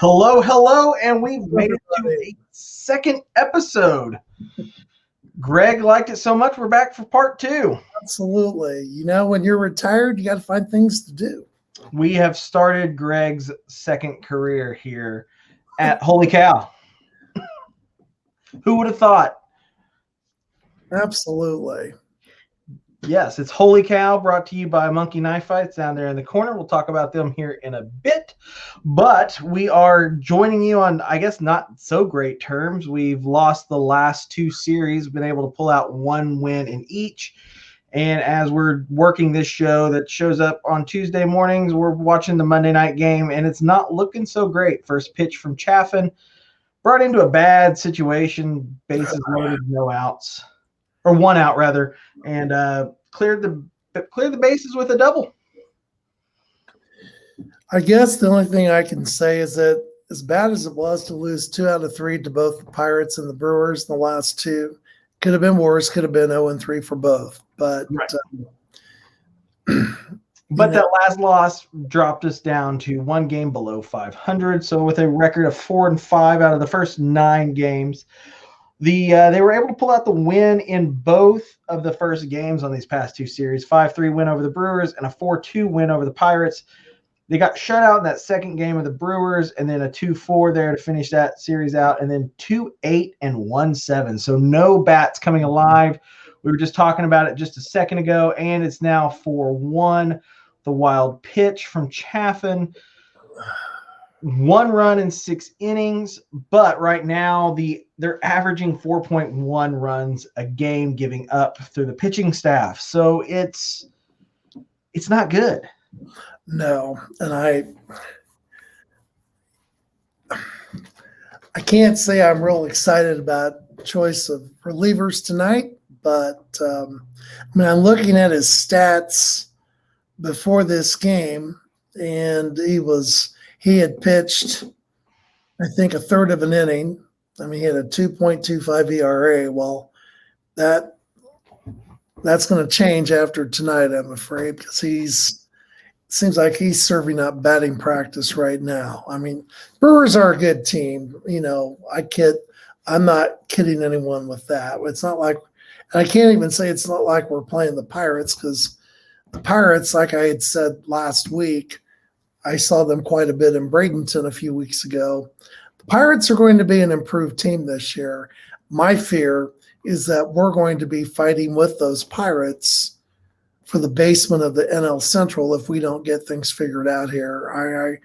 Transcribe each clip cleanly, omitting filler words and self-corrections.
Hello, hello, and we've made it to a second episode. Greg liked it so much, we're back for part two. Absolutely. When you're retired, you got to find things to do. We have started Greg's second career here at Holy Cow. Who would have thought? Absolutely. Yes, it's Holy Cow, brought to you by Monkey Knife Fights down there in the corner. We'll talk about them here in a bit. But we are joining you on, I guess, not so great terms. We've lost the last two series, been able to pull out one win in each. And as we're working this show that shows up on Tuesday mornings, we're watching the Monday night game, and it's not looking so great. First pitch from Chaffin, brought into a bad situation, bases loaded, no outs. Or one out rather, and cleared the bases with a double. I guess the only thing I can say is that as bad as it was to lose 2 out of 3 to both the Pirates and the Brewers in the last two, could have been worse. Could have been 0-3 for both. But right. But that last loss dropped us down to one game below 500. So with a record of 4-5 out of the first 9 games. They were able to pull out the win in both of the first games on these past two series, 5-3 win over the Brewers and a 4-2 win over the Pirates. They got shut out in that second game of the Brewers, and then a 2-4 there to finish that series out, and then 2-8 and 1-7. So no bats coming alive. We were just talking about it just a second ago, and it's now 4-1. The wild pitch from Chaffin. 1 run in 6 innings, but right now they're averaging 4.1 runs a game giving up through the pitching staff. So it's not good. No, and I can't say I'm real excited about choice of relievers tonight, but I'm looking at his stats before this game, and he had pitched, I think, a third of an inning. He had a 2.25 ERA. Well, that's going to change after tonight, I'm afraid, because seems like he's serving up batting practice right now. Brewers are a good team. I'm not kidding anyone with that. It's not like, and I can't even say it's not like we're playing the Pirates, because the Pirates, like I had said last week, I saw them quite a bit in Bradenton a few weeks ago. The Pirates are going to be an improved team this year. My fear is that we're going to be fighting with those Pirates for the basement of the NL Central if we don't get things figured out here. I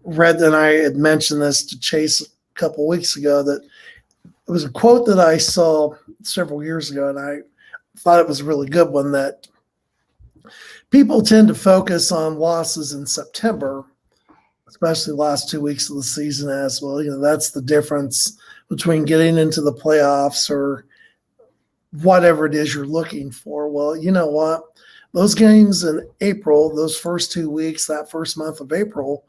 read, and I had mentioned this to Chase a couple weeks ago, that it was a quote that I saw several years ago, and I thought it was a really good one, that people tend to focus on losses in September, especially the last 2 weeks of the season as well. That's the difference between getting into the playoffs or whatever it is you're looking for. Well, you know what? Those games in April, those first 2 weeks, that first month of April,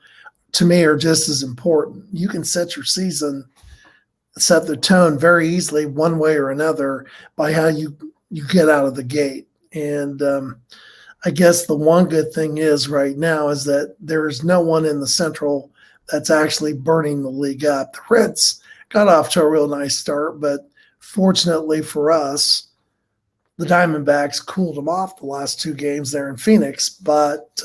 to me are just as important. You can set your season, set the tone very easily one way or another by how you get out of the gate. And I guess the one good thing is right now is that there is no one in the Central that's actually burning the league up. The Reds got off to a real nice start, but fortunately for us, the Diamondbacks cooled them off the last 2 games there in Phoenix. But,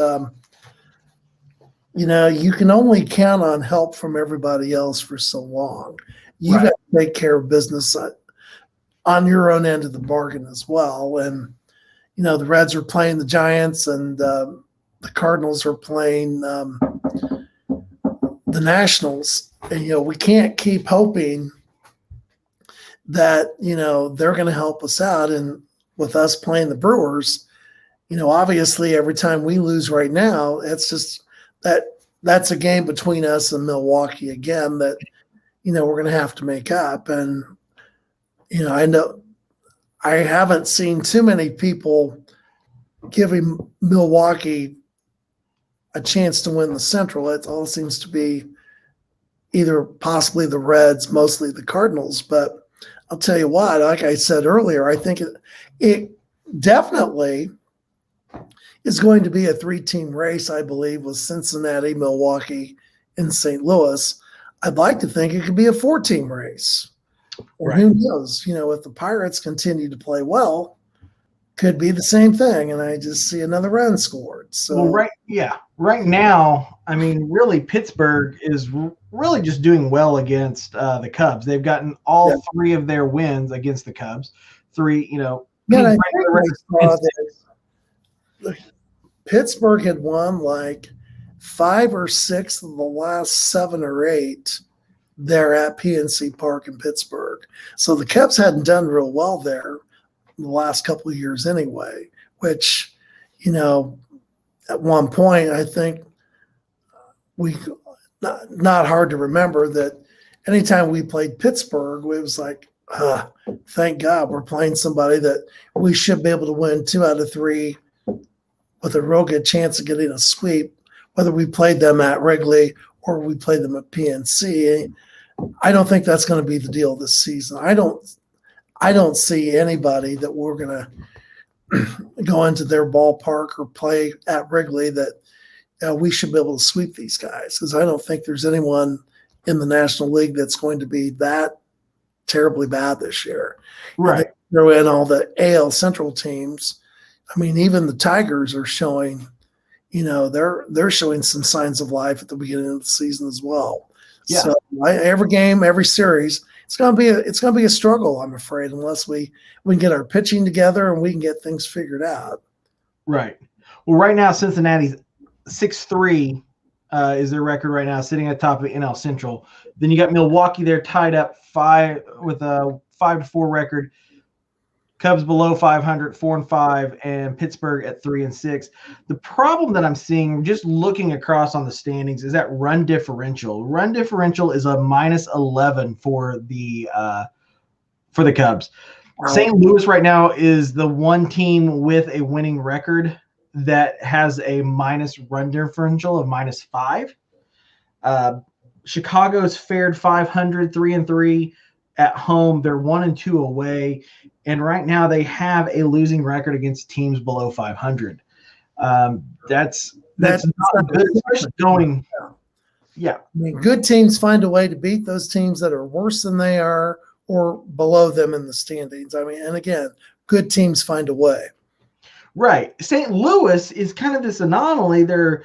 you can only count on help from everybody else for so long. You've got to take care of business on your own end of the bargain as well. And, the Reds are playing the Giants, and the Cardinals are playing the Nationals. And, we can't keep hoping that, they're going to help us out. And with us playing the Brewers, obviously every time we lose right now, it's just that's a game between us and Milwaukee again that, we're going to have to make up. And, I know I haven't seen too many people giving Milwaukee a chance to win the Central. It all seems to be either possibly the Reds, mostly the Cardinals. But I'll tell you what, like I said earlier, I think it definitely is going to be a 3-team race, I believe, with Cincinnati, Milwaukee, and St. Louis. I'd like to think it could be a 4-team race. Or Right. who knows? If the Pirates continue to play well, could be the same thing, and I just see another run scored. Well, So right now, I mean, really, Pittsburgh is really just doing well against the Cubs. They've gotten yeah, all three of their wins against the Cubs. Three, yeah. And I regular think record I and saw that Pittsburgh had won like 5 or 6 of the last 7 or 8 there at PNC Park in Pittsburgh. So the Cubs hadn't done real well there the last couple of years anyway, which, at one point, I think we not hard to remember that anytime we played Pittsburgh, it was like, thank God we're playing somebody that we should be able to win 2 out of 3 with a real good chance of getting a sweep, whether we played them at Wrigley or we played them at PNC. I don't think that's going to be the deal this season. I don't see anybody that we're going to go into their ballpark or play at Wrigley that we should be able to sweep these guys, because I don't think there's anyone in the National League that's going to be that terribly bad this year. right. Throw in all the AL Central teams. I mean, even the Tigers are showing, they're showing some signs of life at the beginning of the season as well. Yeah. So every game, every series, it's gonna be a struggle, I'm afraid, unless we can get our pitching together and we can get things figured out. Right. Well, right now Cincinnati's 6-3 is their record right now, sitting at top of NL Central. Then you got Milwaukee there tied up 5 with a 5-4 record. Cubs below 500, 4-5, and Pittsburgh at 3-6. The problem that I'm seeing, just looking across on the standings, is that run differential. Run differential is a -11 for the Cubs. Wow. St. Louis right now is the one team with a winning record that has a minus run differential of -5. Chicago's fared 500, 3-3 at home. They're 1-2 away, and right now they have a losing record against teams below 500. That's not good, especially going. Yeah, I mean, good teams find a way to beat those teams that are worse than they are or below them in the standings. I mean, and again, good teams find a way. right. St. Louis is kind of this anomaly. They're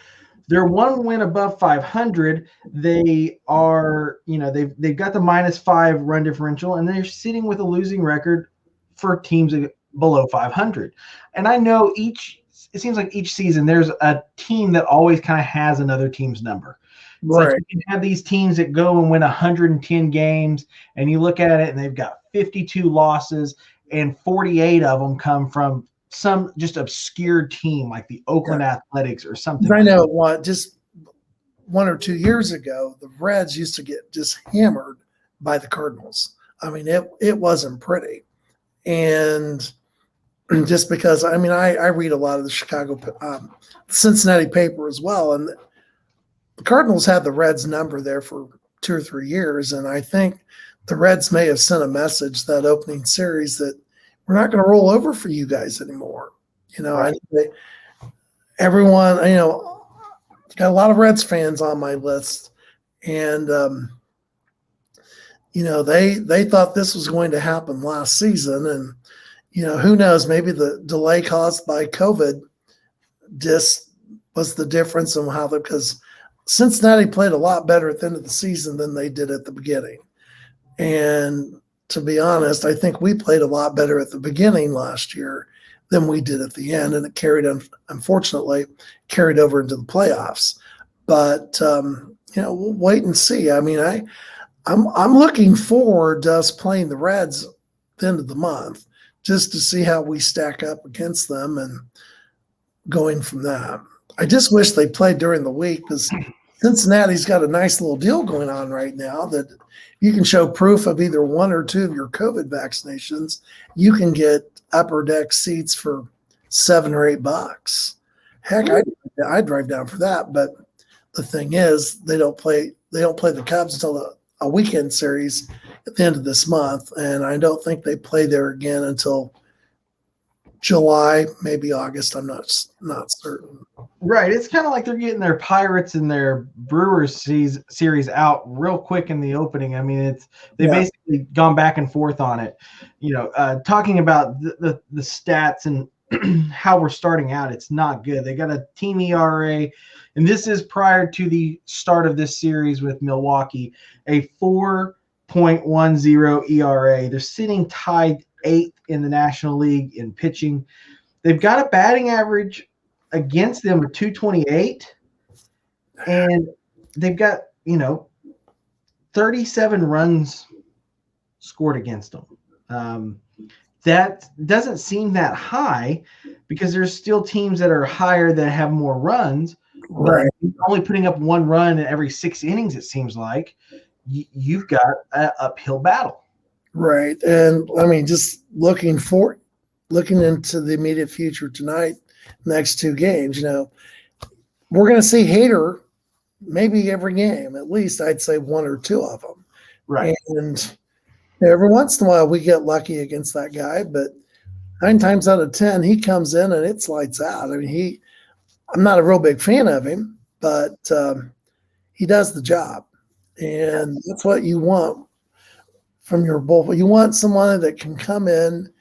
one win above 500. They are, they've got the -5 run differential, and they're sitting with a losing record for teams below 500. And I know it seems like each season there's a team that always kind of has another team's number. It's Right. like you can have these teams that go and win 110 games, and you look at it and they've got 52 losses, and 48 of them come from some just obscure team like the Oakland Athletics or something. I know just 1 or 2 years ago, the Reds used to get just hammered by the Cardinals. I mean, it wasn't pretty. And just because, I mean, I read a lot of the Cincinnati paper as well, and the Cardinals had the Reds number there for 2 or 3 years, and I think the Reds may have sent a message that opening series that we're not going to roll over for you guys anymore. Right. Everyone, got a lot of Reds fans on my list, and they thought this was going to happen last season, and who knows, maybe the delay caused by COVID just was the difference in how because Cincinnati played a lot better at the end of the season than they did at the beginning. And to be honest, I think we played a lot better at the beginning last year than we did at the end, and it unfortunately carried over into the playoffs. But we'll wait and see. I mean, I'm looking forward to us playing the Reds at the end of the month, just to see how we stack up against them and going from that. I just wish they played during the week, because Cincinnati's got a nice little deal going on right now that you can show proof of either 1 or 2 of your COVID vaccinations. You can get upper deck seats for $7 or $8. Heck, I'd drive down for that. But the thing is, they don't play the Cubs until a weekend series at the end of this month, and I don't think they play there again until July, maybe August. I'm not certain. Right. It's kind of like they're getting their Pirates and their Brewers series out real quick in the opening. I mean, they've basically gone back and forth on it. Talking about the stats and how we're starting out, it's not good. They got a team ERA, and this is prior to the start of this series with Milwaukee, a 4.10 ERA. They're sitting tied 8th in the National League in pitching. They've got a batting average against them of 228, and they've got 37 runs scored against them. That doesn't seem that high because there's still teams that are higher that have more runs. Right. But only putting up 1 run in every 6 innings, it seems like. You've got an uphill battle. Right. And I mean, just looking into the immediate future tonight, next 2 games, we're going to see Hader maybe every game, at least I'd say 1 or 2 of them. Right. And every once in a while we get lucky against that guy, but 9 times out of 10, he comes in and it's lights out. I mean, I'm not a real big fan of him, but he does the job. And that's what you want from your bullpen. You want someone that can come in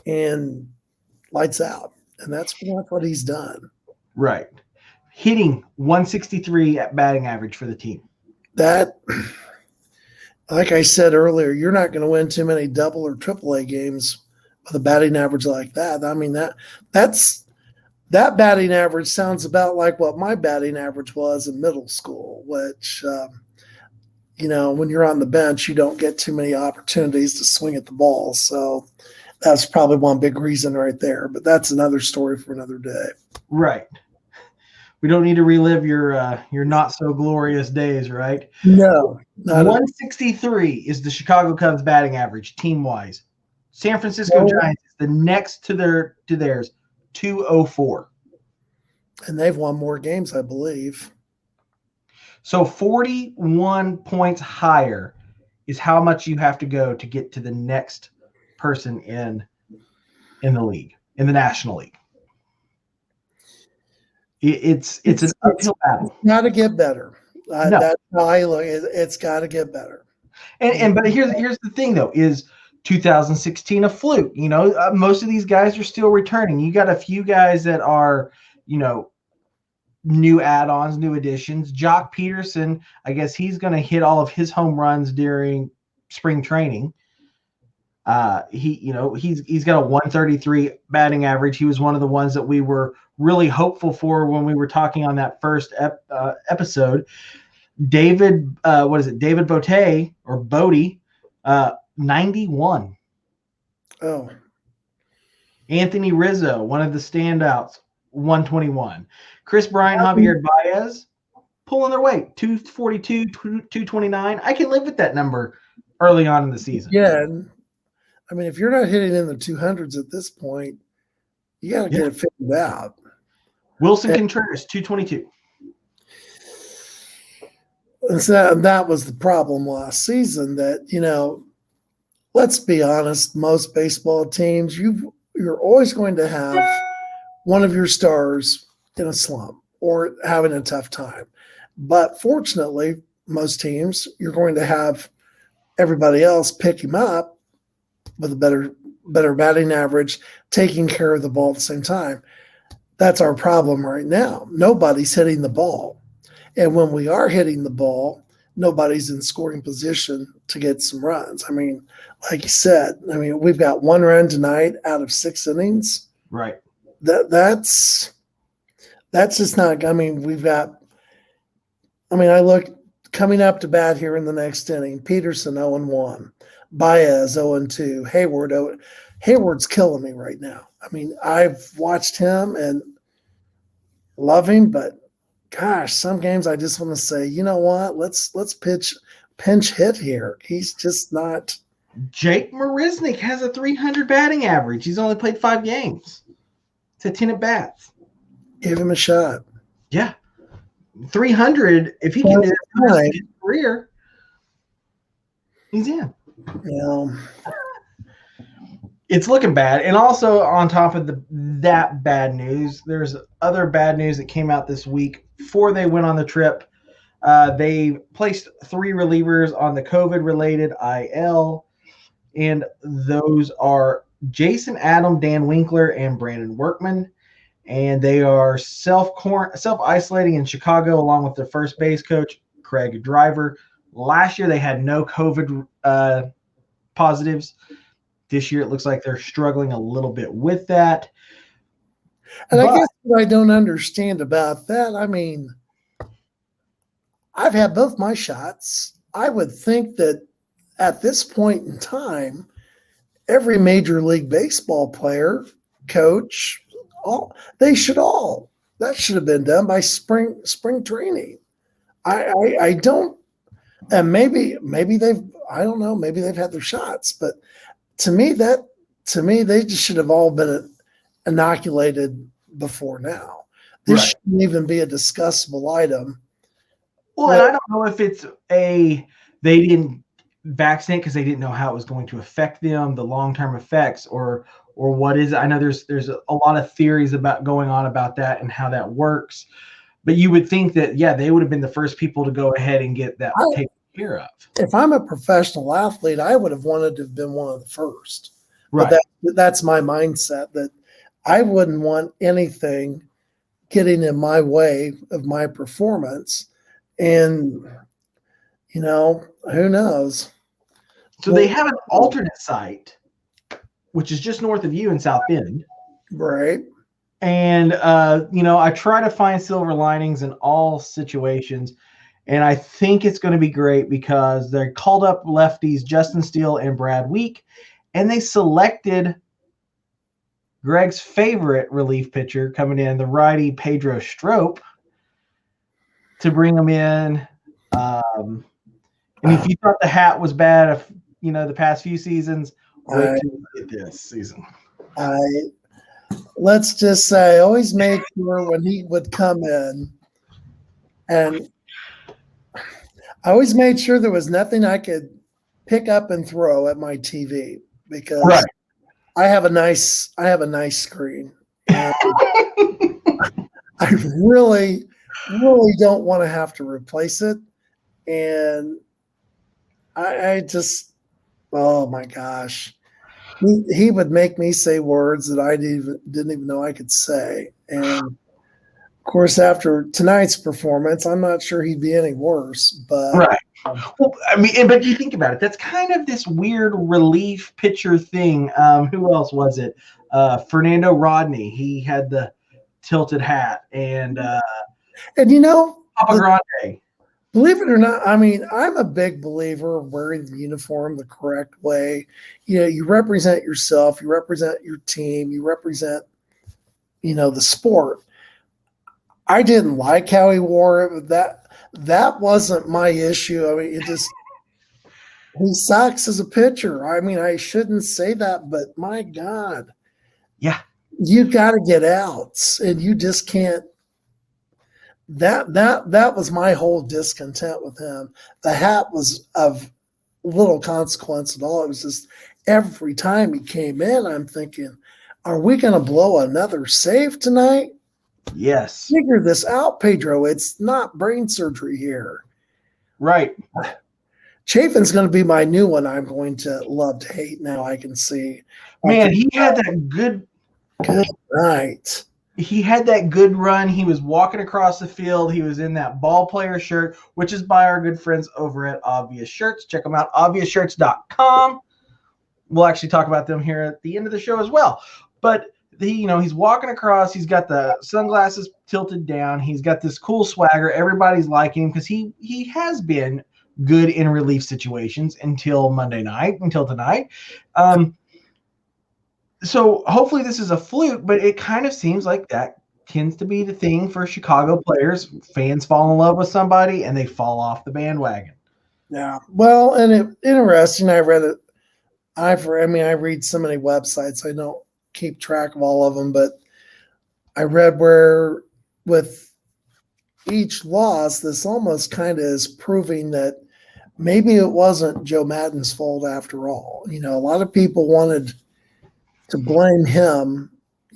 and lights out. And that's what he's done. Right. Hitting 163 at batting average for the team. That, like I said earlier, you're not going to win too many double or triple A games with a batting average like that. I mean, that batting average sounds about like what my batting average was in middle school, which, when you're on the bench, you don't get too many opportunities to swing at the ball. So that's probably one big reason right there. But that's another story for another day. Right. We don't need to relive your not so glorious days, right? No. 163 is the Chicago Cubs batting average team wise. San Francisco Giants is the next to theirs, 204. And they've won more games, I believe. So 41 points higher is how much you have to go to get to the next person in the league, in the National League. It's an uphill battle. It's got to get better. No. That's how I look. It's got to get better. But here's the thing though: is 2016 a fluke? Most of these guys are still returning. You got a few guys that are, new add-ons, new additions. Jock Peterson, I guess he's going to hit all of his home runs during spring training. He's got a 133 batting average. He was one of the ones that we were really hopeful for when we were talking on that first episode. David Bote or Bodie, 91. Oh. Anthony Rizzo, one of the standouts, 121. Chris Bryant, Javier Baez, pulling their weight, 242, 229. I can live with that number early on in the season. Yeah. I mean, if you're not hitting in the 200s at this point, you got to get it figured out. Wilson Contreras, 222. And so that was the problem last season that, let's be honest, most baseball teams, you're always going to have one of your stars in a slump or having a tough time. But fortunately, most teams, you're going to have everybody else pick him up with a better batting average, taking care of the ball at the same time. That's our problem right now. Nobody's hitting the ball. And when we are hitting the ball, nobody's in scoring position to get some runs. I mean, like you said, we've got 1 run tonight out of 6 innings. Right. That's just not – I look coming up to bat here in the next inning, Peterson 0-1, Baez 0-2, Hayward's killing me right now. I've watched him and love him, but gosh, some games I just want to say, you know what? Let's pinch hit here. He's just not. Jake Marisnick has a 300 batting average. He's only played 5 games. It's a 10 at bats. Give him a shot. Yeah. 300, if he can do it for his career, he's in. It's looking bad. And also on top of that bad news, there's other bad news that came out this week before they went on the trip. They placed 3 relievers on the COVID-related IL, and those are Jason Adam, Dan Winkler, and Brandon Workman. And they are self-isolating in Chicago along with their first base coach, Craig Driver. Last year, they had no COVID positives. This year, it looks like they're struggling a little bit with that. And I guess what I don't understand about that, I mean, I've had both my shots. I would think that at this point in time, every Major League Baseball player, coach, that should have been done by spring training. I don't, and maybe they've, I don't know, maybe they've had their shots, but to me they just should have all been inoculated before now. This shouldn't even be a discussable item. Well, and I don't know if it's they didn't vaccinate because they didn't know how it was going to affect them, the long-term effects, or what is it? I know there's a lot of theories going on about that and how that works. But you would think that, yeah, they would have been the first people to go ahead and get that taken care of. If I'm a professional athlete, I would have wanted to have been one of the first. Right. But that's my mindset, that I wouldn't want anything getting in my way of my performance. And, you know, who knows? So they have an alternate site, which is just north of you in South Bend. Right. And, I try to find silver linings in all situations. And I think it's going to be great because they called up lefties Justin Steele and Brad Week, and they selected Greg's favorite relief pitcher coming in, the righty Pedro Strop, to bring him in. And if you thought the hat was bad, the past few seasons, wait till you get this season. Let's just say, I always made sure when he would come in, and I always made sure there was nothing I could pick up and throw at my TV, because I have a nice screen. And I really, really don't want to have to replace it. And I just, oh my gosh. He would make me say words that I didn't even know I could say. And of course, after tonight's performance, I'm not sure he'd be any worse. But well, I mean, but you think about it, that's kind of this weird relief pitcher thing. Who else was it? Fernando Rodney. He had the tilted hat, and Papa Grande. Believe it or not, I mean, I'm a big believer of wearing the uniform the correct way. You represent yourself, you represent your team, you represent, the sport. I didn't like how he wore it, but that wasn't my issue. I mean, he sucks as a pitcher. I mean, I shouldn't say that, but my God. Yeah. You got to get outs, and you just can't. That was my whole discontent with him. The hat was of little consequence at all. It was just every time he came in, I'm thinking, are we going to blow another save tonight? Yes. Figure this out, Pedro. It's not brain surgery here. Right. Chafin's going to be my new one. I'm going to love to hate now. I can see. Man, he had that good night. He had that good run. He was walking across the field. He was in that ball player shirt, which is by our good friends over at Obvious Shirts. Check them out, obviousshirts.com. We'll actually talk about them here at the end of the show as well. But he's walking across. He's got the sunglasses tilted down. He's got this cool swagger. Everybody's liking him because he has been good in relief situations until tonight. So hopefully this is a fluke, but it kind of seems like that tends to be the thing for Chicago players. Fans fall in love with somebody and they fall off the bandwagon. Yeah. Well, and interesting. I read it. I read so many websites. I don't keep track of all of them, but I read where with each loss, this almost kind of is proving that maybe it wasn't Joe Madden's fault after all. A lot of people wanted to blame him,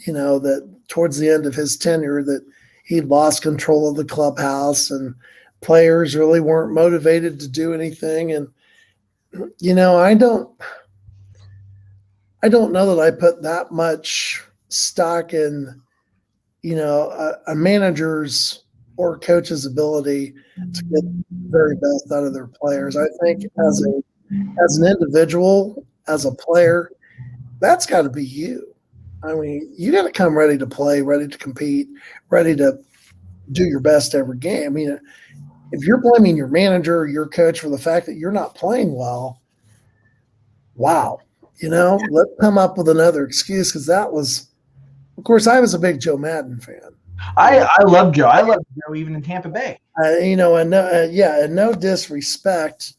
that towards the end of his tenure that he lost control of the clubhouse and players really weren't motivated to do anything. And, I don't know that I put that much stock in, a manager's or coach's ability to get the very best out of their players. I think as an individual, as a player, that's got to be you. I mean, you got to come ready to play, ready to compete, ready to do your best every game. I mean, if you're blaming your manager or your coach for the fact that you're not playing well, wow. Let's come up with another excuse because that was, of course, I was a big Joe Madden fan. I love Joe. I love Joe even in Tampa Bay. And no disrespect,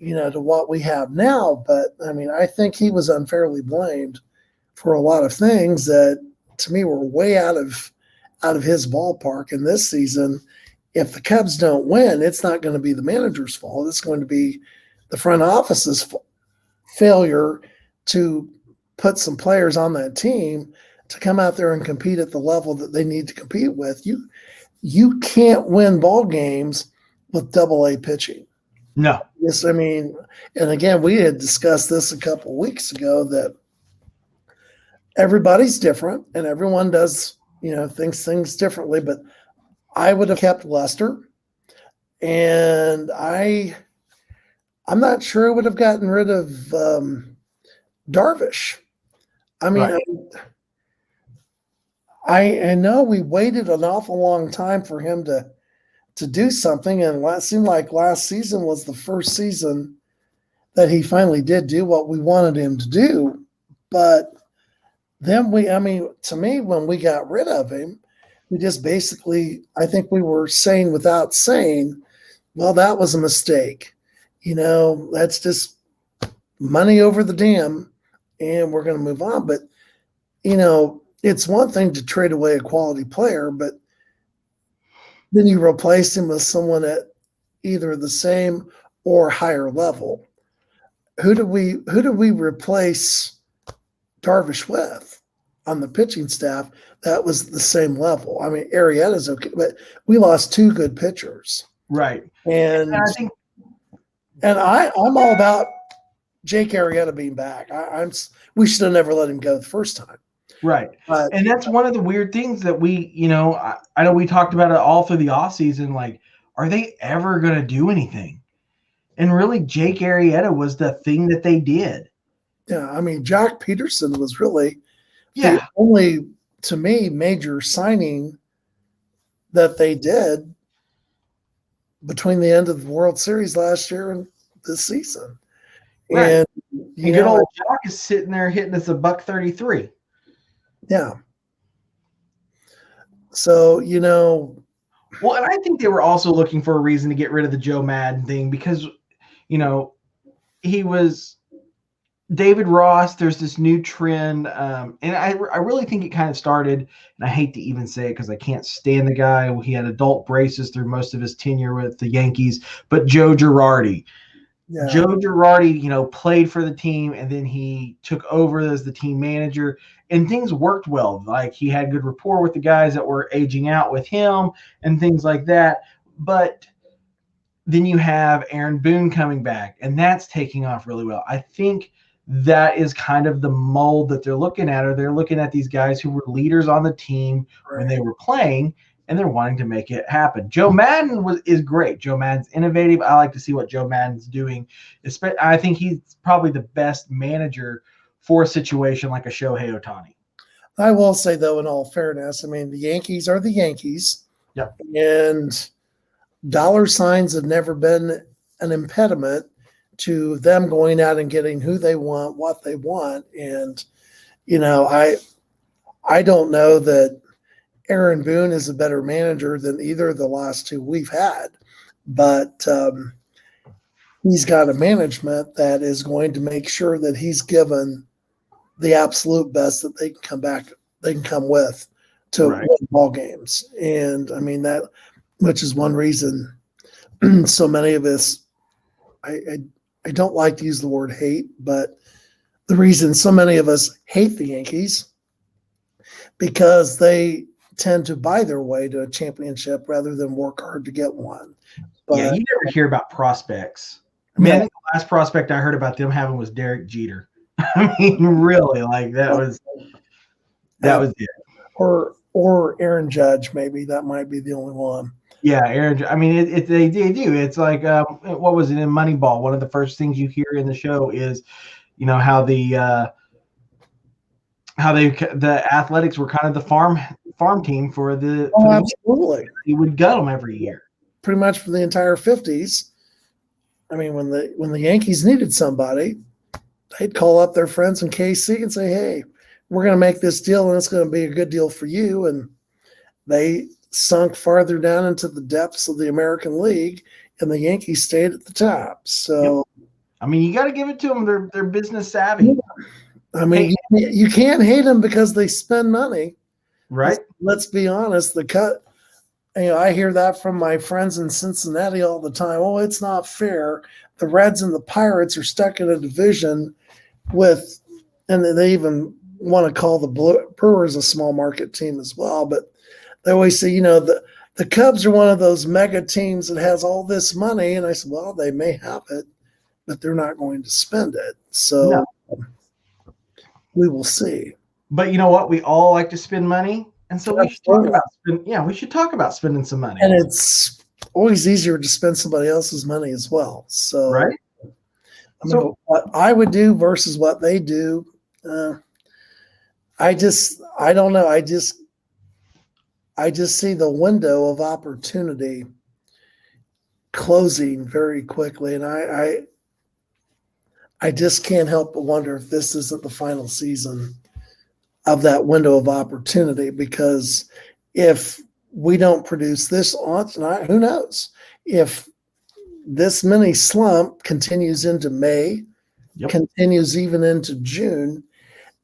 to what we have now, but I mean, I think he was unfairly blamed for a lot of things that to me were way out of his ballpark. And this season, if the Cubs don't win, it's not going to be the manager's fault. It's going to be the front office's failure to put some players on that team to come out there and compete at the level that they need to compete with. You can't win ball games with double-A pitching. No. Yes, I mean, and again, we had discussed this a couple of weeks ago that everybody's different and everyone does, things differently, but I would have kept Lester, and I'm not sure I would have gotten rid of Darvish. I mean, Right. I know we waited an awful long time for him to do something, and it seemed like last season was the first season that he finally did do what we wanted him to do. But then to me, when we got rid of him, we just basically, I think we were saying without saying, well, that was a mistake. That's just money over the dam, and we're going to move on. But, it's one thing to trade away a quality player, but then you replace him with someone at either the same or higher level. Who do we replace Darvish with on the pitching staff that was the same level? I mean, Arrieta's okay, but we lost two good pitchers. Right. And I think I'm all about Jake Arrieta being back. We should have never let him go the first time. Right. And that's one of the weird things that we, I know we talked about it all through the offseason. Like, are they ever going to do anything? And really, Jake Arrieta was the thing that they did. Yeah. I mean, Jack Peterson was really the only, to me, major signing that they did between the end of the World Series last year and this season. Right. And good old Jock is sitting there hitting us $133. Yeah. So, well, and I think they were also looking for a reason to get rid of the Joe Madden thing because, he was David Ross. There's this new trend. And I really think it kind of started, and I hate to even say it because I can't stand the guy. He had adult braces through most of his tenure with the Yankees, but Joe Girardi. Yeah. Joe Girardi, played for the team, and then he took over as the team manager, and things worked well. Like, he had good rapport with the guys that were aging out with him and things like that. But then you have Aaron Boone coming back, and that's taking off really well. I think that is kind of the mold that they're looking at, or they're looking at these guys who were leaders on the team when they were playing, and they're wanting to make it happen. Joe Madden is great. Joe Madden's innovative. I like to see what Joe Madden's doing. I think he's probably the best manager for a situation like a Shohei Ohtani. I will say, though, in all fairness, I mean, the Yankees are the Yankees. Yep. And dollar signs have never been an impediment to them going out and getting who they want, what they want. And, I don't know that Aaron Boone is a better manager than either of the last two we've had, but he's got a management that is going to make sure that he's given the absolute best that they can come with to win ball games. And I mean, that, which is one reason so many of us, I don't like to use the word hate, but the reason so many of us hate the Yankees, because they tend to buy their way to a championship rather than work hard to get one. But Yeah, you never hear about prospects. I mean, I think the last prospect I heard about them having was Derek Jeter. I mean, really, like that was it. Or Aaron Judge, maybe that might be the only one. Yeah, Aaron. I mean, they do. It's like what was it in Moneyball? One of the first things you hear in the show is, how the Athletics were kind of the farm team for the. Oh, absolutely. He would gut them every year. Pretty much for the entire 50s. I mean, when the Yankees needed somebody, they'd call up their friends in KC and say, "Hey, we're going to make this deal, and it's going to be a good deal for you." And they sunk farther down into the depths of the American League, and the Yankees stayed at the top. So, I mean, you got to give it to them; they're business savvy. I mean, you can't hate them because they spend money, right? Let's be honest. I hear that from my friends in Cincinnati all the time. Oh, it's not fair. The Reds and the Pirates are stuck in a division with, and they even want to call the Brewers a small market team as well. But they always say, the Cubs are one of those mega teams that has all this money. And I said, well, they may have it, but they're not going to spend it. So we will see. But you know what? We all like to spend money. And so we should talk about spending some money. And it's always easier to spend somebody else's money as well. So, right. What I would do versus what they do, I don't know. I just see the window of opportunity closing very quickly. And I just can't help but wonder if this isn't the final season of that window of opportunity, because if we don't produce this on tonight, who knows if this mini slump continues into May, continues even into June.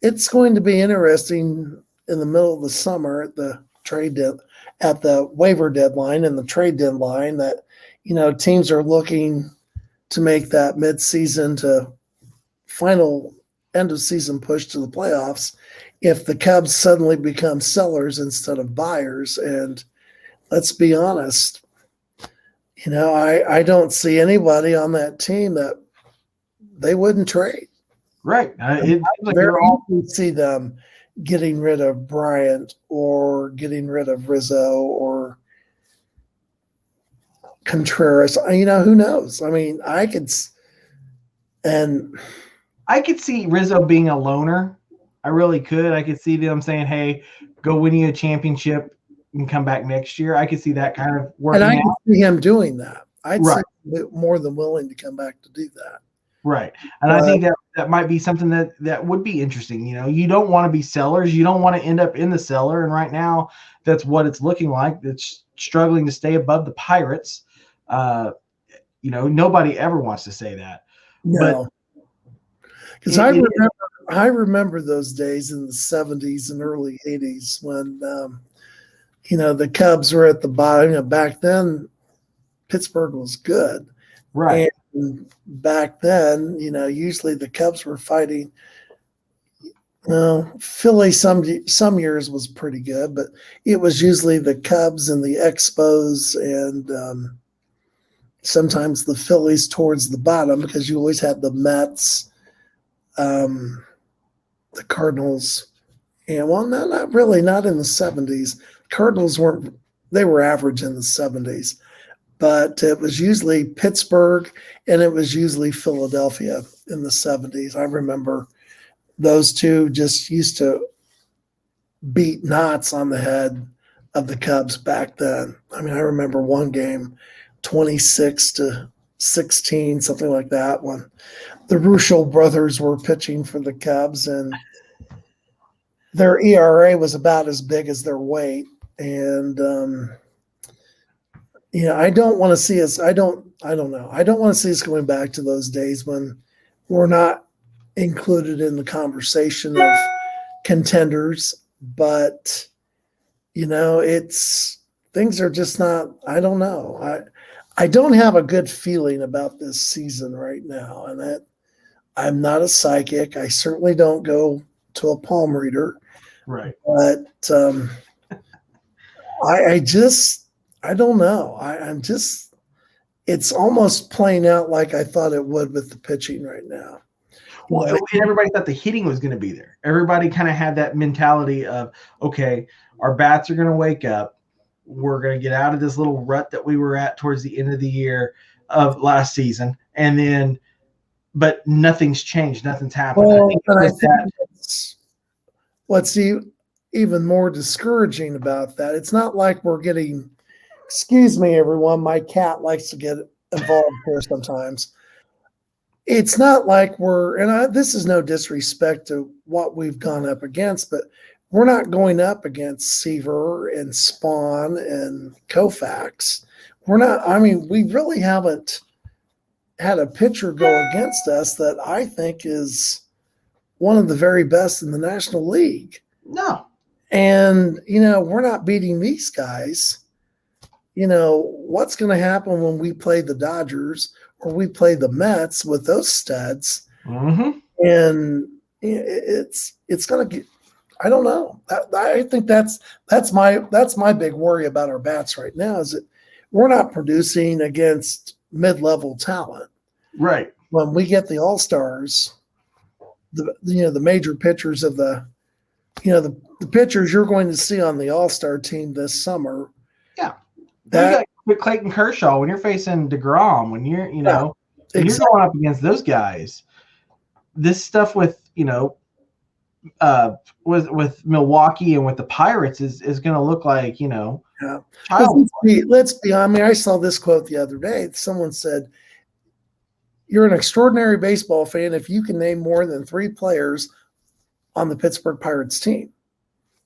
It's going to be interesting in the middle of the summer at the at the waiver deadline and the trade deadline that, teams are looking to make that mid-season to final end of season push to the playoffs. If the Cubs suddenly become sellers instead of buyers, and let's be honest, I don't see anybody on that team that they wouldn't trade. Right. I very often see them getting rid of Bryant or getting rid of Rizzo or Contreras. Who knows? I mean, I could see Rizzo being a loner. I really could. I could see them saying, "Hey, go win you a championship and come back next year." I could see that kind of working. And I could see him doing that. I'd say more than willing to come back to do that. Right. And I think that might be something that would be interesting. You don't want to be sellers. You don't want to end up in the cellar. And right now, that's what it's looking like. It's struggling to stay above the Pirates. Nobody ever wants to say that. No. Because I remember those days in the 70s and early 80s when, the Cubs were at the bottom. Back then, Pittsburgh was good. Right. And back then, usually the Cubs were fighting. Philly some years was pretty good, but it was usually the Cubs and the Expos and sometimes the Phillies towards the bottom, because you always had the Mets, the Cardinals, and not really, not in the 70s. Cardinals they were average in the 70s, but it was usually Pittsburgh and it was usually Philadelphia in the 70s. I remember those two just used to beat knots on the head of the Cubs back then. I mean, I remember one game, 26-16, something like that, when the Ruschel brothers were pitching for the Cubs, and their ERA was about as big as their weight. And, I don't want to see us. I don't know. I don't want to see us going back to those days when we're not included in the conversation of contenders, but things are just not, I don't know. I don't have a good feeling about this season right now. And that I'm not a psychic. I certainly don't go to a palm reader. Right. But I don't know. I'm just, it's almost playing out like I thought it would with the pitching right now. Well, and everybody thought the hitting was going to be there. Everybody kind of had that mentality of, okay, our bats are going to wake up. We're going to get out of this little rut that we were at towards the end of the year of last season. And then, but nothing's changed. Nothing's happened. Well, I think what's even more discouraging about that, it's not like we're getting, excuse me, everyone, my cat likes to get involved here sometimes. It's not like this is no disrespect to what we've gone up against, but we're not going up against Seaver and Spawn and Koufax. We really haven't had a pitcher go against us that I think is one of the very best in the National League. No. And, we're not beating these guys. What's going to happen when we play the Dodgers or we play the Mets with those studs? Mm-hmm. And it's going to get, I don't know. I think that's my big worry about our bats right now is that we're not producing against mid-level talent. Right. When we get the all-stars, the major pitchers of the pitchers you're going to see on the all-star team this summer. Yeah. You got Clayton Kershaw when you're facing DeGrom, when you're, when you're going up against those guys. This stuff with, with Milwaukee and with the Pirates is going to look like, let's be. I mean, I saw this quote the other day. Someone said, "You're an extraordinary baseball fan if you can name more than 3 players on the Pittsburgh Pirates team."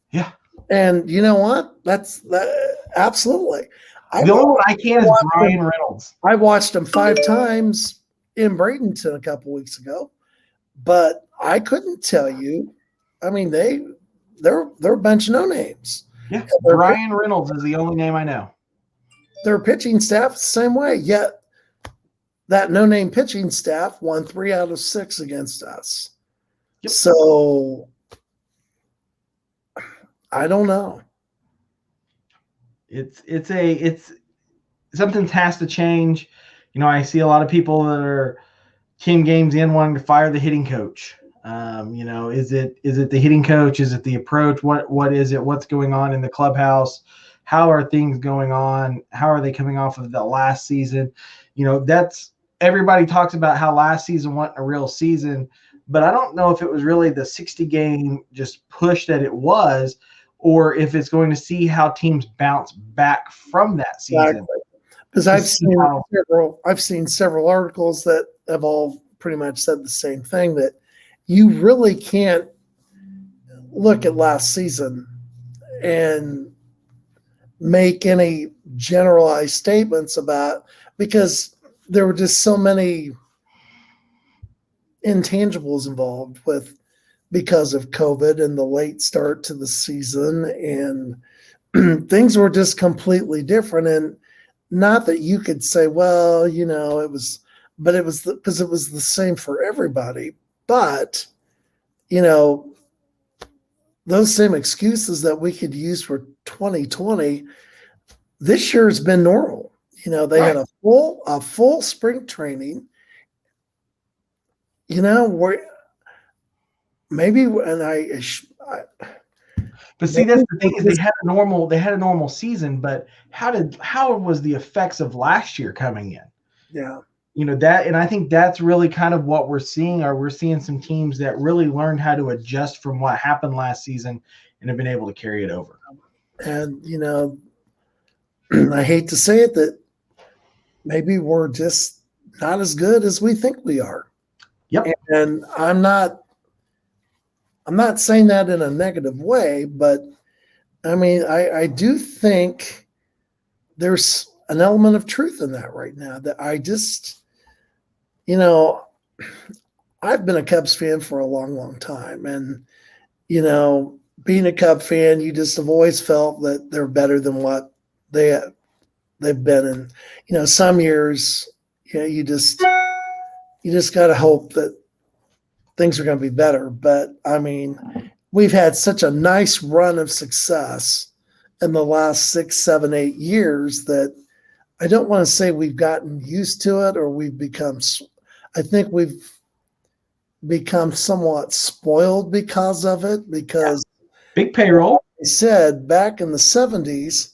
Yeah, and you know what? That's absolutely. The only one I can is Brian Reynolds. I watched him 5 times in Bradenton a couple weeks ago, but I couldn't tell you. I mean, they're a bunch of no names. Yeah, Brian Reynolds is the only name I know. Their pitching staff the same way. Yet that no-name pitching staff won 3 out of 6 against us. Yep. So I don't know. It's something has to change. I see a lot of people that are 10 games in wanting to fire the hitting coach. Is it the hitting coach? Is it the approach? What is it? What's going on in the clubhouse? How are things going on? How are they coming off of the last season? That's everybody talks about how last season wasn't a real season, but I don't know if it was really the 60 game just push that it was, or if it's going to see how teams bounce back from that season. Because I've seen several articles that have all pretty much said the same thing, that you really can't look at last season and make any generalized statements about, because there were just so many intangibles involved because of COVID and the late start to the season, and things were just completely different. And not that you could say, well, it was because it was the same for everybody. But, those same excuses that we could use for 2020, this year has been normal. They had a full spring training. Where maybe, but see, that's the thing, is they had a normal season, but how was the effects of last year coming in? Yeah. That, and I think that's really kind of what we're seeing. We're seeing some teams that really learned how to adjust from what happened last season and have been able to carry it over. And, I hate to say it, that maybe we're just not as good as we think we are. Yep. And I'm not saying that in a negative way, but I mean, I do think there's an element of truth in that right now, that I just, I've been a Cubs fan for a long, long time. And, being a Cub fan, you just have always felt that they're better than what they've been in. Some years, you just got to hope that things are going to be better. But I mean, we've had such a nice run of success in the last 6, 7, 8 years that I don't want to say we've gotten used to it or we've become, I think we've become somewhat spoiled because of it. Because big payroll. I said back in the 70s,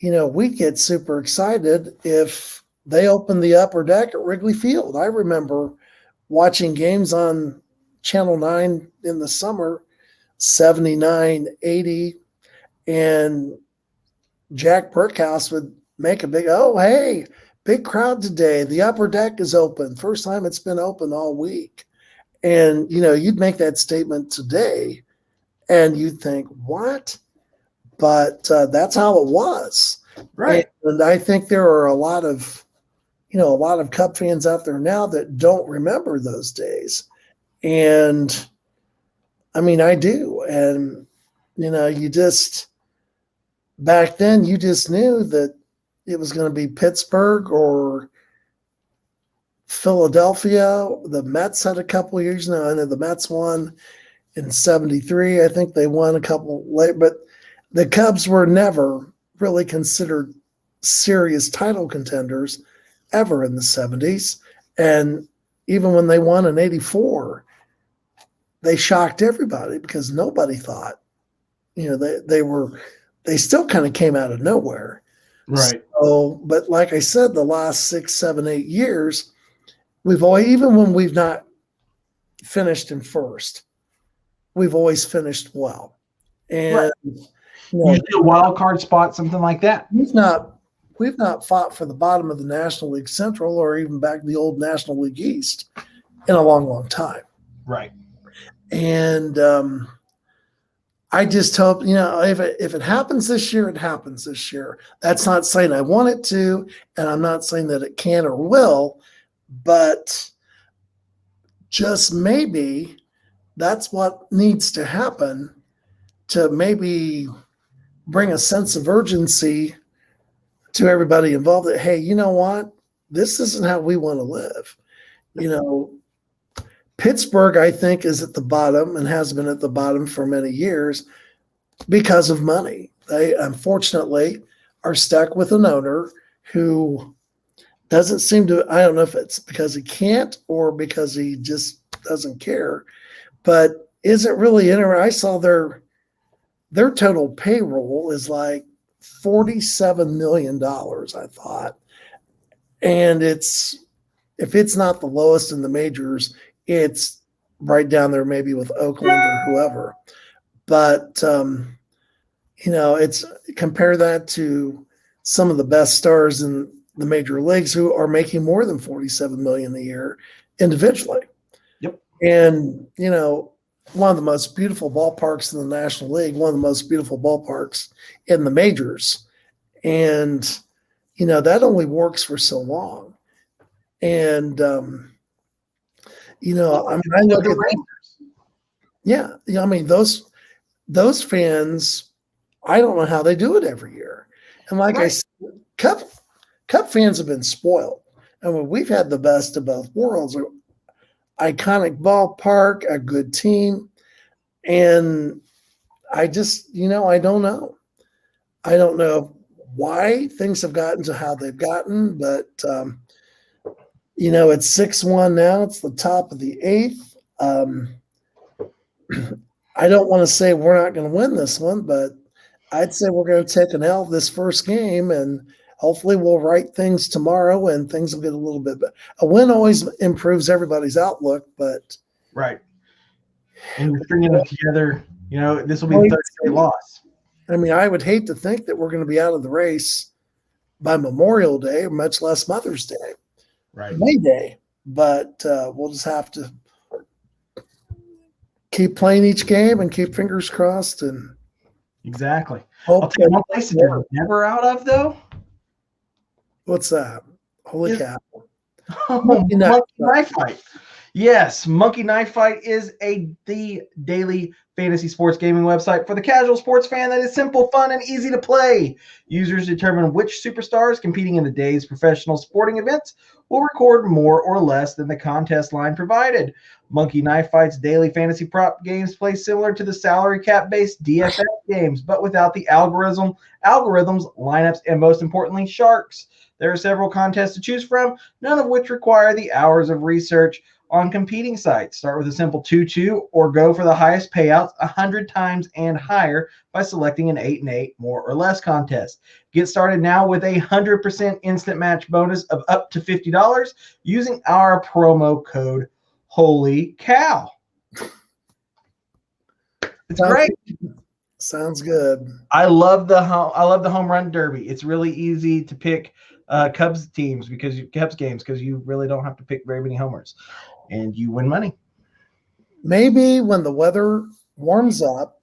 we get super excited if they opened the upper deck at Wrigley Field. I remember watching games on Channel 9 in the summer, 79, 80, and Jack Burkhouse would make a big, oh, hey, big crowd today. The upper deck is open. First time it's been open all week. And, you'd make that statement today and you'd think, what? But that's how it was. Right. And I think there are a lot of Cub fans out there now that don't remember those days. And I mean, I do. And, back then you just knew that it was going to be Pittsburgh or Philadelphia. The Mets had a couple of years now. I know the Mets won in 73. I think they won a couple late, but the Cubs were never really considered serious title contenders ever in the 70s. And even when they won in 84, they shocked everybody because nobody thought, they still kind of came out of nowhere. Right. So, but like I said, the last 6, 7, 8 years, we've always, even when we've not finished in first, we've always finished well. And usually a wild card spot, something like that. We've not fought for the bottom of the National League Central or even back to the old National League East in a long, long time. Right. And I just hope, if it happens this year, it happens this year. That's not saying I want it to, and I'm not saying that it can or will, but just maybe that's what needs to happen to maybe bring a sense of urgency to everybody involved that, hey, you know what? This isn't how we want to live. Pittsburgh, I think, is at the bottom and has been at the bottom for many years because of money. They, unfortunately, are stuck with an owner who doesn't seem to, I don't know if it's because he can't or because he just doesn't care, but isn't really interested. I saw their total payroll is like $47 million, I thought. And if it's not the lowest in the majors, it's right down there maybe with Oakland or whoever. But, it's compare that to some of the best stars in the major leagues who are making more than $47 million a year individually. Yep. And, one of the most beautiful ballparks in the National League, one of the most beautiful ballparks in the majors. And, that only works for so long. And, I look at those fans, I don't know how they do it every year. And like I said, Cup fans have been spoiled. I mean, we've had the best of both worlds. Iconic ballpark, a good team. And I just, I don't know. I don't know why things have gotten to how they've gotten, but, it's 6-1 now. It's the top of the 8th. I don't want to say we're not going to win this one, but I'd say we're going to take an L this first game, and hopefully we'll right things tomorrow and things will get a little bit better. A win always improves everybody's outlook, but right. And you're stringing it together, this will be the third straight loss. I mean, I would hate to think that we're going to be out of the race by Memorial Day, much less Mother's Day, right? May Day. But we'll just have to keep playing each game and keep fingers crossed. And exactly. I'll tell you one place that they're never out of, though. What's that? Holy cow! Monkey knife fight. Yes, Monkey Knife Fight is the daily fantasy sports gaming website for the casual sports fan that is simple, fun, and easy to play. Users determine which superstars competing in the day's professional sporting events will record more or less than the contest line provided. Monkey Knife Fight's daily fantasy prop games play similar to the salary cap based DFS games, but without the algorithms, lineups, and most importantly, sharks. There are several contests to choose from, none of which require the hours of research on competing sites. Start with a simple 2-2 or go for the highest payouts 100 times and higher by selecting an 8 and 8 more or less contest. Get started now with a 100% instant match bonus of up to $50 using our promo code Holy Cow. It's great. Sounds good. I love the home run derby. It's really easy to pick Cubs games because you really don't have to pick very many homers, and you win money. Maybe when the weather warms up,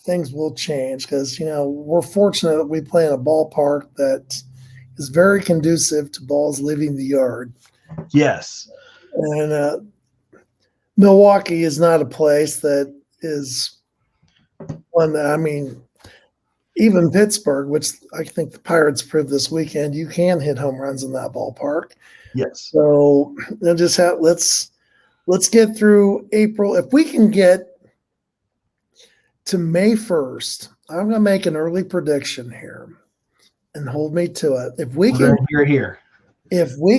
things will change because we're fortunate that we play in a ballpark that is very conducive to balls leaving the yard. Yes, and Milwaukee is not a place that is one that, I mean, even Pittsburgh, which I think the Pirates proved this weekend, you can hit home runs in that ballpark. Yes. So let's get through April. If we can get to May 1st, I'm going to make an early prediction here and hold me to it. If we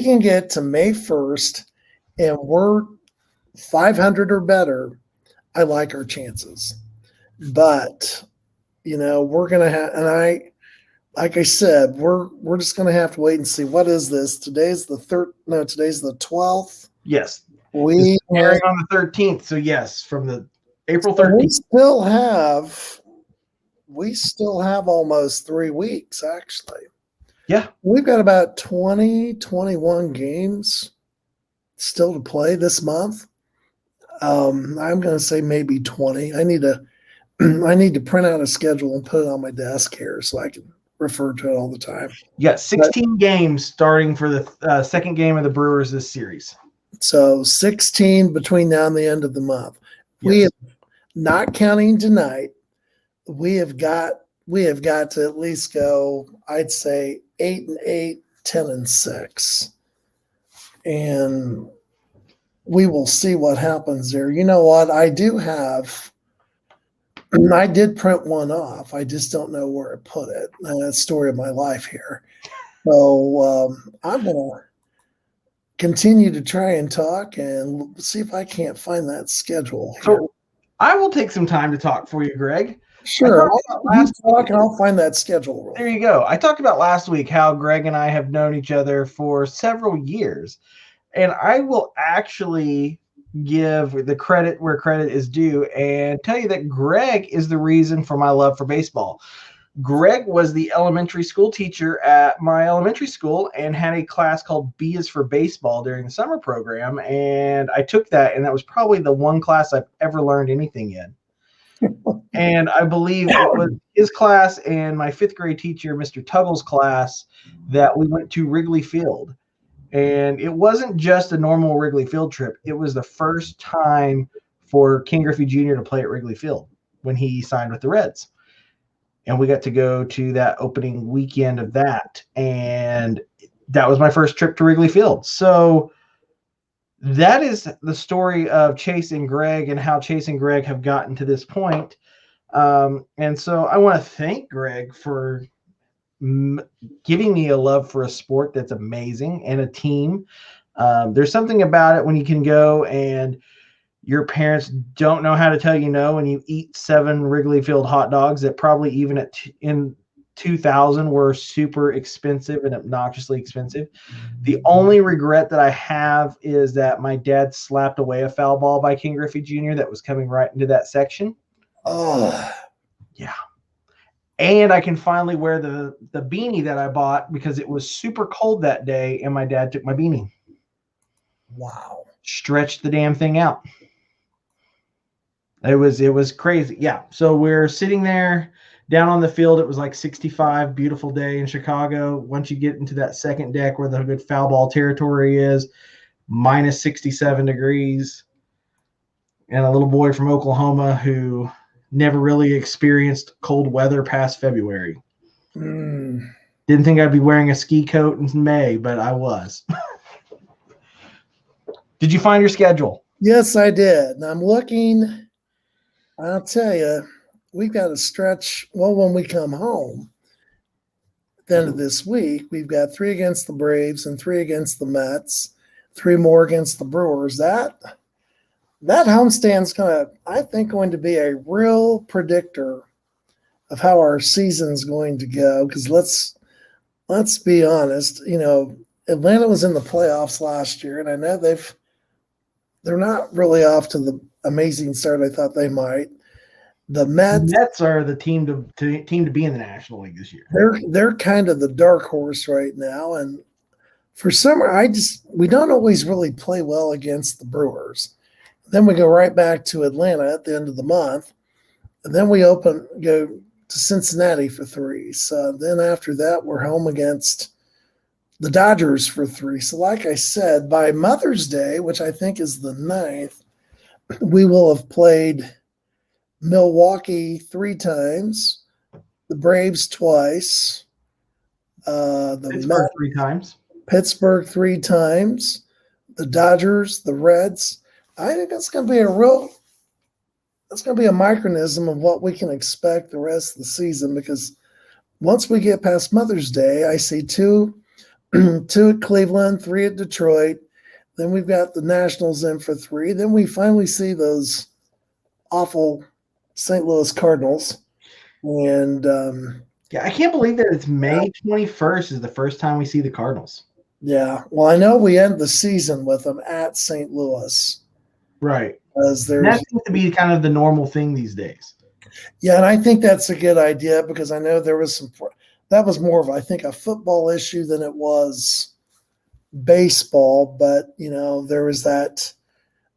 can get to May 1st and we're 500 or better, I like our chances. But we're going to have, and like I said, we're just going to have to wait and see. What is this? Today's the 12th. Yes. We are on the 13th. So yes, from the April 13th. We still have almost 3 weeks, actually. Yeah. We've got about 21 games still to play this month. I'm going to say maybe 20. I need to print out a schedule and put it on my desk here so I can refer to it all the time. Yeah, 16 games starting for the second game of the Brewers this series. So 16 between now and the end of the month. Yes. We have, not counting tonight, we have got to at least go, I'd say 8 and 8, 10 and 6. And we will see what happens there. You know what? I did print one off. I just don't know where to put it. That's the story of my life here. So I'm going to continue to try and talk and see if I can't find that schedule here. So I will take some time to talk for you, Greg. Sure. I'll find that schedule. There you go. I talked about last week how Greg and I have known each other for several years. And I will actually give the credit where credit is due and tell you that Greg is the reason for my love for baseball. Greg was the elementary school teacher at my elementary school and had a class called B is for Baseball during the summer program. And I took that, and that was probably the one class I've ever learned anything in. And I believe it was his class and my 5th grade teacher, Mr. Tuggle's class, that we went to Wrigley Field. And it wasn't just a normal Wrigley Field trip. It was the first time for King Griffey Jr. to play at Wrigley Field when he signed with the Reds. And we got to go to that opening weekend of that. And that was my first trip to Wrigley Field. So that is the story of Chase and Greg and how Chase and Greg have gotten to this point. And so I want to thank Greg for giving me a love for a sport that's amazing and a team. There's something about it when you can go and your parents don't know how to tell you no, and you eat 7 Wrigley Field hot dogs that probably even in 2000 were super expensive and obnoxiously expensive. The only regret that I have is that my dad slapped away a foul ball by King Griffey Jr. that was coming right into that section. Oh, yeah. And I can finally wear the beanie that I bought because it was super cold that day, and my dad took my beanie. Wow. Stretched the damn thing out. It was crazy. Yeah. So we're sitting there down on the field. It was like 65, beautiful day in Chicago. Once you get into that second deck where the good foul ball territory is, minus 67 degrees, and a little boy from Oklahoma who never really experienced cold weather past February. Didn't think I'd be wearing a ski coat in May, but I was. Did you find your schedule? Yes, I did. And I'm looking, I'll tell you, we've got a stretch. Well, when we come home at the end of this week, we've got 3 against the Braves and 3 against the Mets, 3 more against the Brewers. That homestand's I think, going to be a real predictor of how our season's going to go. Because let's be honest, Atlanta was in the playoffs last year, and I know they're not really off to the amazing start I thought they might. The Mets are the team to be in the National League this year. They're kind of the dark horse right now, and for some, we don't always really play well against the Brewers. Then we go right back to Atlanta at the end of the month, and then we go to Cincinnati for 3. So then after that, we're home against the Dodgers for 3. So like I said, by Mother's Day, which I think is the 9th, we will have played Milwaukee 3 times, the Braves twice, Pittsburgh 3 times, Pittsburgh 3 times, the Dodgers, the Reds. I think that's going to be a micronism of what we can expect the rest of the season, because once we get past Mother's Day, I see 2 at Cleveland, 3 at Detroit. Then we've got the Nationals in for 3. Then we finally see those awful St. Louis Cardinals. And I can't believe that it's May 21st is the first time we see the Cardinals. Yeah. Well, I know we end the season with them at St. Louis. Right. That seems to be kind of the normal thing these days. Yeah, and I think that's a good idea, because I know there was that was more of, I think, a football issue than it was baseball. But, there was that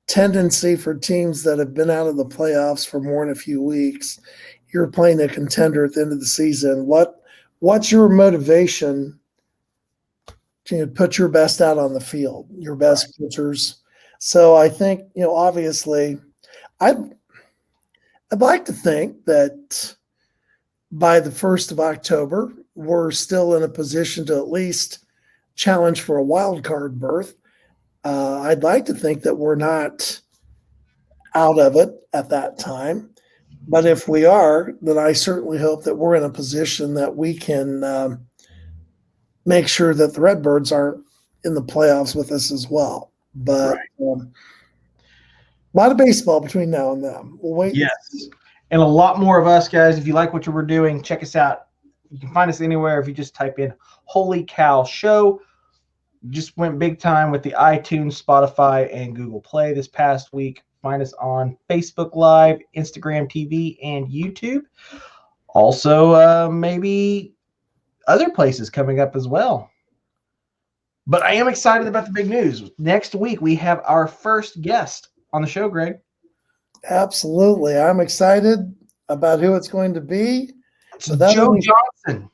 tendency for teams that have been out of the playoffs for more than a few weeks. You're playing a contender at the end of the season. What's your motivation to put your best out on the field, your best pitchers? So I think, obviously, I'd like to think that by the 1st of October, we're still in a position to at least challenge for a wild card berth. I'd like to think that we're not out of it at that time. But if we are, then I certainly hope that we're in a position that we can make sure that the Redbirds aren't in the playoffs with us as well. But a lot of baseball between now and then. We'll wait. Yes. And a lot more of us, guys. If you like what we're doing, check us out. You can find us anywhere if you just type in Holy Cow Show. Just went big time with the iTunes, Spotify, and Google Play this past week. Find us on Facebook Live, Instagram TV, and YouTube. Also, maybe other places coming up as well. But I am excited about the big news. Next week, we have our first guest on the show, Greg. Absolutely. I'm excited about who it's going to be. So Joe Johnson.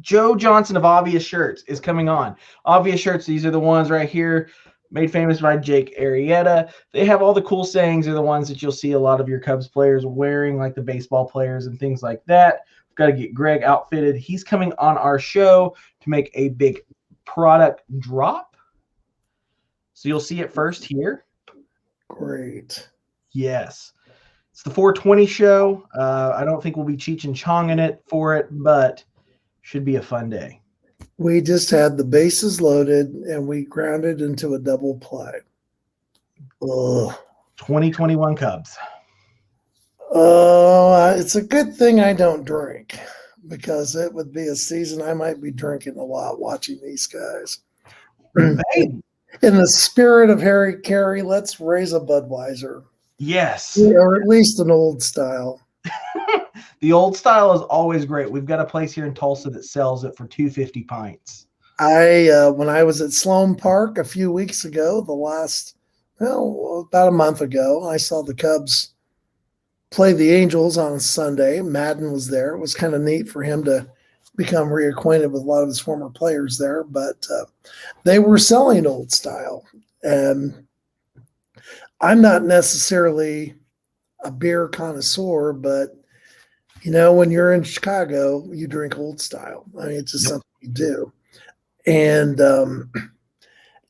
Joe Johnson of Obvious Shirts is coming on. Obvious Shirts, these are the ones right here, made famous by Jake Arrieta. They have all the cool sayings. They're the ones that you'll see a lot of your Cubs players wearing, like the baseball players and things like that. We've got to get Greg outfitted. He's coming on our show to make a big product drop. So you'll see it first here. Great. Yes. It's the 420 show. I don't think we'll be Cheech and Chonging it for it, but should be a fun day. We just had the bases loaded and we grounded into a double play. Ugh. 2021 Cubs. Oh, it's a good thing I don't drink, because it would be a season I might be drinking a lot watching these guys. Hey. In the spirit of Harry Carey, let's raise a Budweiser. Yes. Or at least an old style. The old style is always great. We've got a place here in Tulsa that sells it for $2.50 pints. When I was at Sloan Park a few weeks ago, about a month ago, I saw the Cubs play the Angels on Sunday. Madden was there. It was kind of neat for him to become reacquainted with a lot of his former players there, but they were selling Old Style. And I'm not necessarily a beer connoisseur, but when you're in Chicago, you drink Old Style. I mean, it's just something you do. And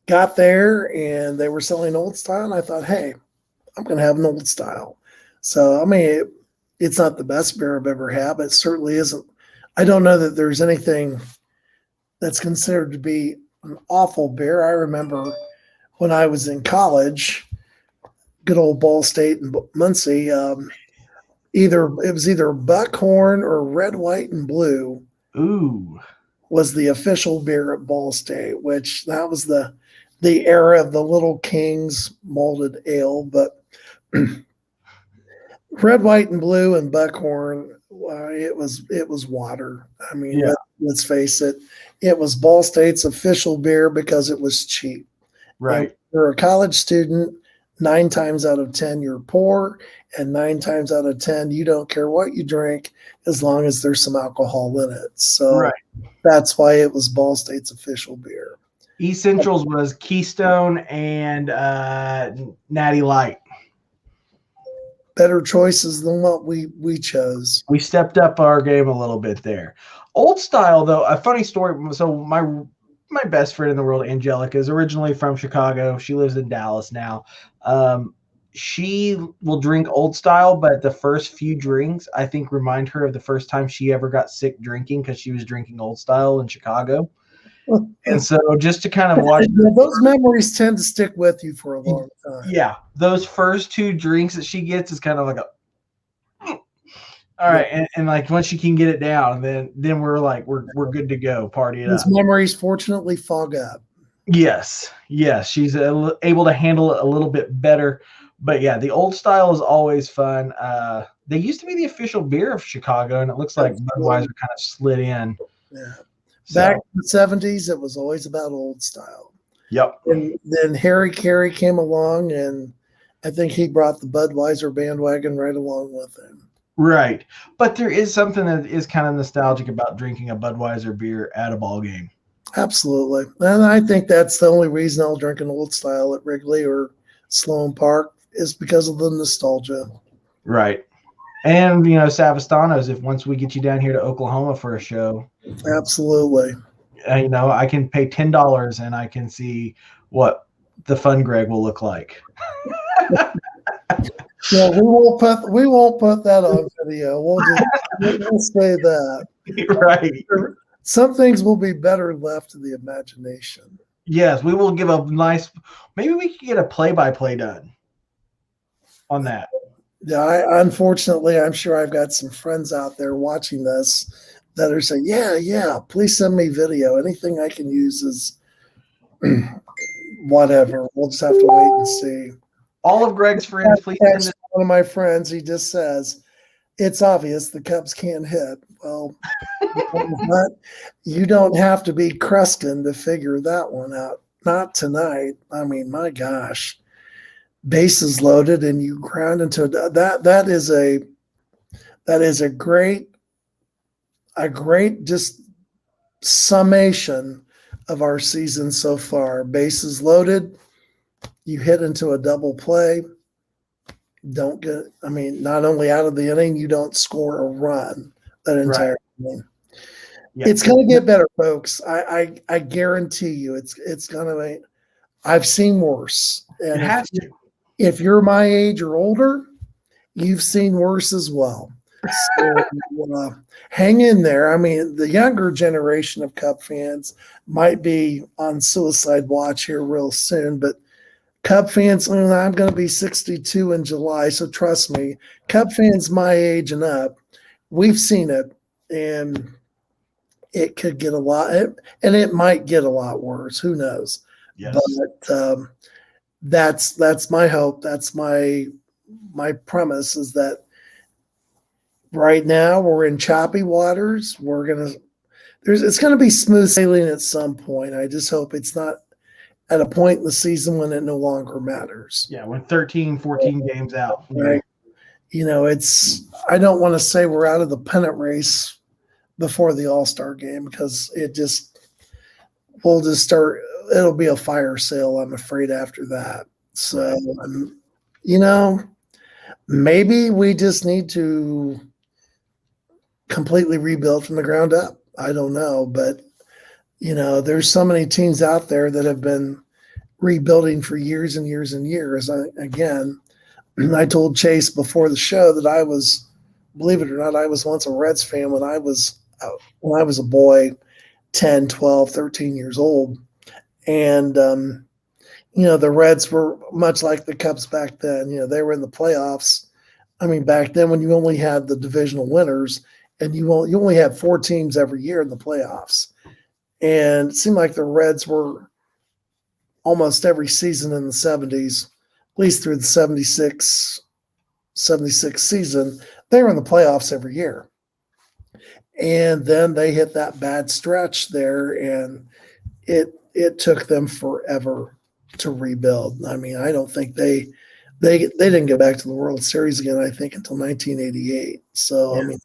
got there, and they were selling Old Style, and I thought, hey, I'm going to have an Old Style. So, I mean, it's not the best beer I've ever had, but it certainly isn't. I don't know that there's anything that's considered to be an awful beer. I remember when I was in college, good old Ball State and Muncie, it was either Buckhorn or Red, White, and Blue. Ooh. Was the official beer at Ball State, which that was the era of the Little Kings malted ale. But Red, White, and Blue and Buckhorn, it was water. I mean, Yeah. let's face it, it was Ball State's official beer because it was cheap. Right. And you're a college student, 9 times out of 10 you're poor, and 9 times out of 10 you don't care what you drink as long as there's some alcohol in it. So that's why it was Ball State's official beer. East Central's was Keystone and Natty Light. Better choices than what we chose. We stepped up our game a little bit there. Old Style, though, a funny story. So my best friend in the world, Angelica, is originally from Chicago. She lives in Dallas now. She will drink Old Style, but the first few drinks, I think, remind her of the first time she ever got sick drinking because she was drinking Old Style in Chicago. And so just to kind of watch those memories tend to stick with you for a long time. Yeah. Those first 2 drinks that she gets is kind of like all right. And like once she can get it down, then we're like, we're good to go. Party it up. Those memories fortunately fog up. Yes. She's able to handle it a little bit better. But yeah, the Old Style is always fun. They used to be the official beer of Chicago, and it looks like Budweiser kind of slid in. Yeah. Back in the 70s, it was always about Old Style. Yep. And then Harry Carey came along, and I think he brought the Budweiser bandwagon right along with him. Right. But there is something that is kind of nostalgic about drinking a Budweiser beer at a ball game. Absolutely. And I think that's the only reason I'll drink an Old Style at Wrigley or Sloan Park is because of the nostalgia. Right. And, Savastano's, if once we get you down here to Oklahoma for a show. Absolutely. I can pay $10 and I can see what the Fun Greg will look like. Yeah, we won't put that on video. We'll say that. Right. Some things will be better left to the imagination. Yes, we will give a nice. Maybe we could get a play-by-play done on that. Yeah, unfortunately, I'm sure I've got some friends out there watching this that are saying, yeah, please send me video. Anything I can use is whatever. We'll just have to wait and see. All of Greg's friends, please send it. One of my friends, he just says, it's obvious the Cubs can't hit. Well, you don't have to be Kruskin to figure that one out. Not tonight. I mean, my gosh. Bases loaded and you ground into that is a great just summation of our season so far. Bases loaded, you hit into a double play, not only out of the inning, you don't score a run that entire inning. Yeah. It's going to get better, folks. I guarantee you it's going to be. I've seen worse. And it has to. If you're my age or older, you've seen worse as well. So hang in there. I mean, the younger generation of Cub fans might be on suicide watch here real soon, but Cub fans, I'm going to be 62 in July, so trust me, Cub fans my age and up, we've seen it, and it could get and it might get a lot worse. Who knows? Yes. But that's my hope. That's my premise is that right now we're in choppy waters. It's gonna be smooth sailing at some point. I just hope it's not at a point in the season when it no longer matters. Yeah, when 13, 14 games out. Right. I don't want to say we're out of the pennant race before the All-Star game because we'll just start. It'll be a fire sale, I'm afraid, after that. So, you know, maybe we just need to completely rebuild from the ground up. I don't know, but there's so many teams out there that have been rebuilding for years and years and years. I told Chase before the show that I was, believe it or not, I was once a Reds fan when I was a boy, 10, 12, 13 years old. And, the Reds were much like the Cubs back then. They were in the playoffs. I mean, back then when you only had the divisional winners and you only had 4 teams every year in the playoffs. And it seemed like the Reds were almost every season in the 70s, at least through the 76 season, they were in the playoffs every year. And then they hit that bad stretch there, and it took them forever to rebuild. I mean, I don't think they didn't get back to the World Series again, I think, until 1988. So, yeah. I mean,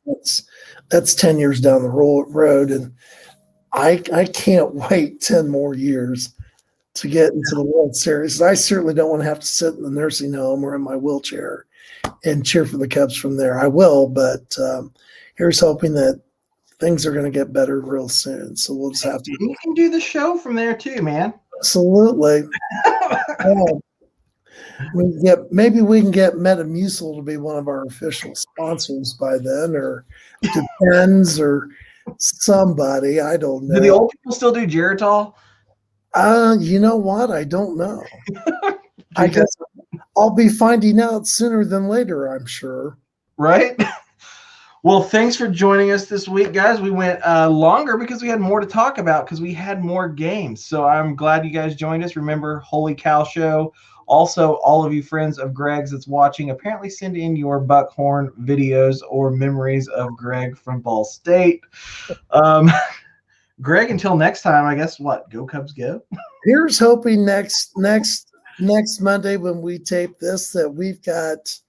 that's 10 years down the road, and I can't wait 10 more years to get into the World Series. I certainly don't want to have to sit in the nursing home or in my wheelchair and cheer for the Cubs from there. I will, but here's hoping that things are going to get better real soon. So we'll just have to. You can do the show from there too, man. Absolutely. Maybe we can get Metamucil to be one of our official sponsors by then, or Depends, or somebody. I don't know. Do the old people still do Geritol? You know what? I don't know. I guess I'll be finding out sooner than later, I'm sure. Right? Well, thanks for joining us this week, guys. We went longer because we had more to talk about because we had more games. So I'm glad you guys joined us. Remember, Holy Cow Show. Also, all of you friends of Greg's that's watching, apparently send in your Buckhorn videos or memories of Greg from Ball State. Greg, until next time, I guess what? Go Cubs go. Here's hoping next Monday when we tape this that we've got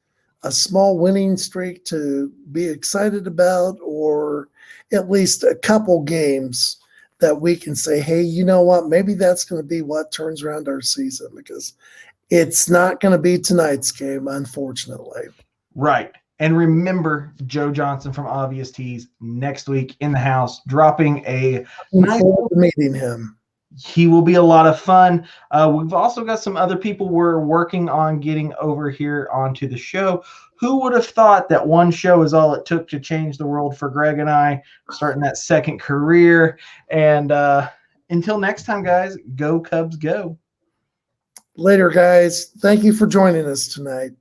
a small winning streak to be excited about, or at least a couple games that we can say, hey, you know what? Maybe that's going to be what turns around our season, because it's not going to be tonight's game, unfortunately. Right. And remember, Joe Johnson from Obvious Tees next week in the house, dropping a nice meeting him. He will be a lot of fun. We've also got some other people we're working on getting over here onto the show. Who would have thought that one show is all it took to change the world for Greg and I, starting that second career? And until next time, guys, go Cubs, go. Later, guys. Thank you for joining us tonight.